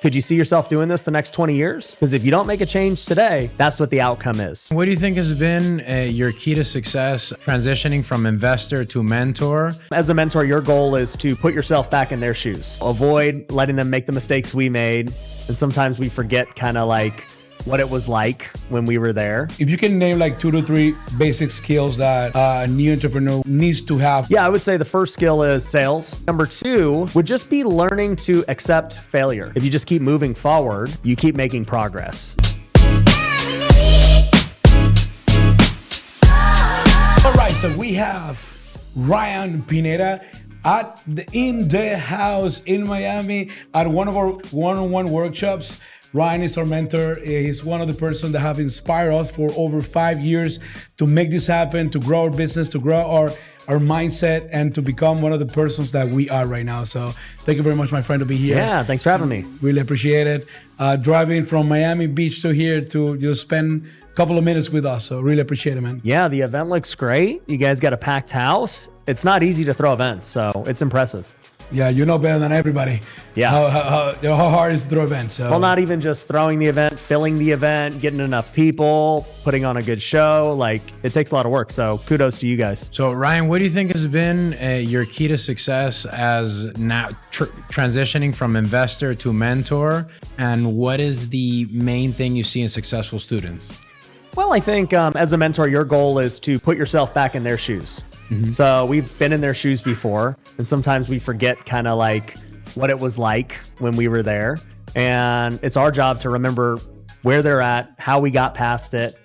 Could you see yourself doing this the next 20 years? Because if you don't make a change today, that's what the outcome is. What do you think has been your key to success transitioning from investor to mentor? As a mentor, your goal is to put yourself back in their shoes. Avoid letting them make the mistakes we made. And sometimes we forget kind of like what it was like when we were there. If you can name like 2 to 3 basic skills that a new entrepreneur needs to have. Yeah, I would say the first skill is sales. Number 2 would just be learning to accept failure. If you just keep moving forward, you keep making progress. All right, so we have Ryan Pineda in the house in Miami at one of our one-on-one workshops. Ryan is our mentor. He's one of the persons that have inspired us for over 5 years to make this happen, to grow our business, to grow our mindset, and to become one of the persons that we are right now. So thank you very much, my friend, to be here. Yeah, thanks for having me. Really appreciate it. Driving from Miami Beach to here to just spend a couple of minutes with us. So really appreciate it, man. Yeah, the event looks great. You guys got a packed house. It's not easy to throw events, so it's impressive. Yeah, you know better than everybody. Yeah. How hard it is to throw events. So. Well, not even just throwing the event, filling the event, getting enough people, putting on a good show. Like, it takes a lot of work. So kudos to you guys. So Ryan, what do you think has been your key to success as now transitioning from investor to mentor? And what is the main thing you see in successful students? Well, I think as a mentor, your goal is to put yourself back in their shoes. Mm-hmm. So we've been in their shoes before, and sometimes we forget kind of like what it was like when we were there. And it's our job to remember where they're at, how we got past it,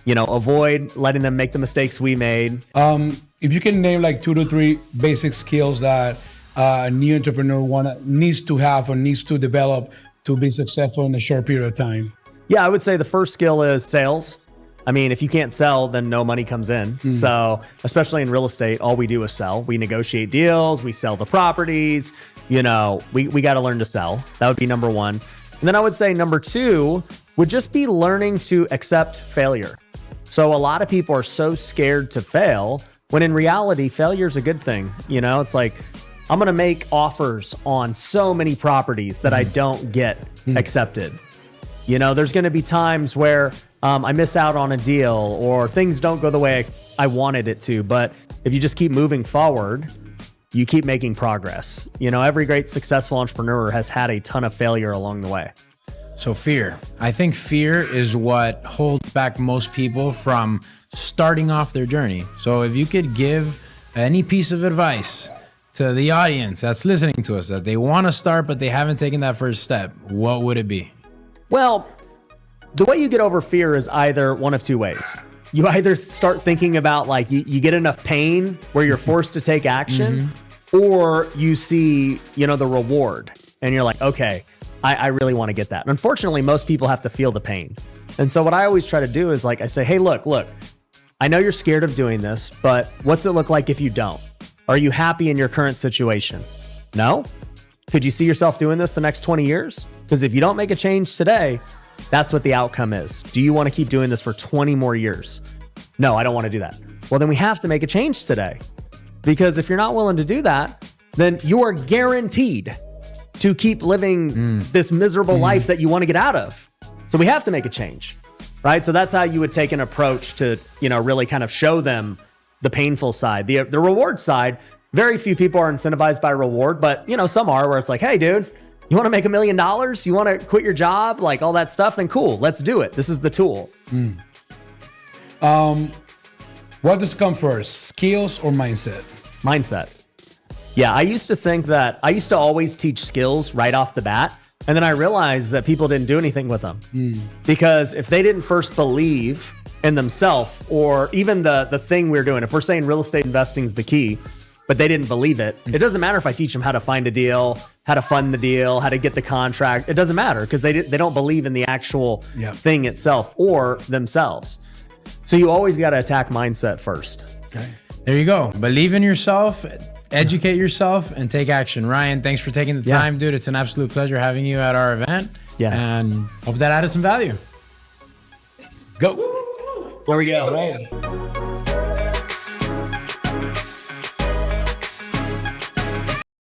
avoid letting them make the mistakes we made. If you can name like 2 to 3 basic skills that a new entrepreneur needs to have or needs to develop to be successful in a short period of time. Yeah, I would say the first skill is sales. I mean, if you can't sell, then no money comes in. So especially in real estate, all we do is sell. We negotiate deals, we sell the properties, we got to learn to sell. That would be number 1. And then I would say number 2 would just be learning to accept failure. So a lot of people are so scared to fail when in reality, failure is a good thing. It's like, I'm going to make offers on so many properties that I don't get accepted. There's going to be times where I miss out on a deal or things don't go the way I wanted it to. But if you just keep moving forward, you keep making progress. Every great successful entrepreneur has had a ton of failure along the way. So fear. I think fear is what holds back most people from starting off their journey. So if you could give any piece of advice to the audience that's listening to us that they want to start, but they haven't taken that first step, what would it be? Well, the way you get over fear is either one of 2 ways. You either start thinking about like you get enough pain where you're forced to take action, or you see, the reward and you're like, okay, I really want to get that. And unfortunately, most people have to feel the pain. And so what I always try to do is like, I say, hey, look, I know you're scared of doing this, but what's it look like if you don't? Are you happy in your current situation? No? Could you see yourself doing this the next 20 years? Because if you don't make a change today, that's what the outcome is. Do you want to keep doing this for 20 more years? No, I don't want to do that. Well, then we have to make a change today. Because if you're not willing to do that, then you are guaranteed to keep living this miserable life that you want to get out of. So we have to make a change, right? So that's how you would take an approach to, really kind of show them the painful side. The reward side, very few people are incentivized by reward, but some are, where it's like, hey, dude, you want to make $1 million? You want to quit your job? Like all that stuff? Then cool, let's do it. This is the tool. What does come first, skills or mindset? Mindset. Yeah, I used to always teach skills right off the bat. And then I realized that people didn't do anything with them. Because if they didn't first believe in themselves, or even the thing we're doing, if we're saying real estate investing is the key, but they didn't believe it, it doesn't matter if I teach them how to find a deal, how to fund the deal, how to get the contract. It doesn't matter because they don't believe in the actual thing itself or themselves. So you always got to attack mindset first. Okay. There you go. Believe in yourself, educate yourself, and take action. Ryan, thanks for taking the time, dude. It's an absolute pleasure having you at our event. Yeah. And hope that added some value. Go. There we go. Right.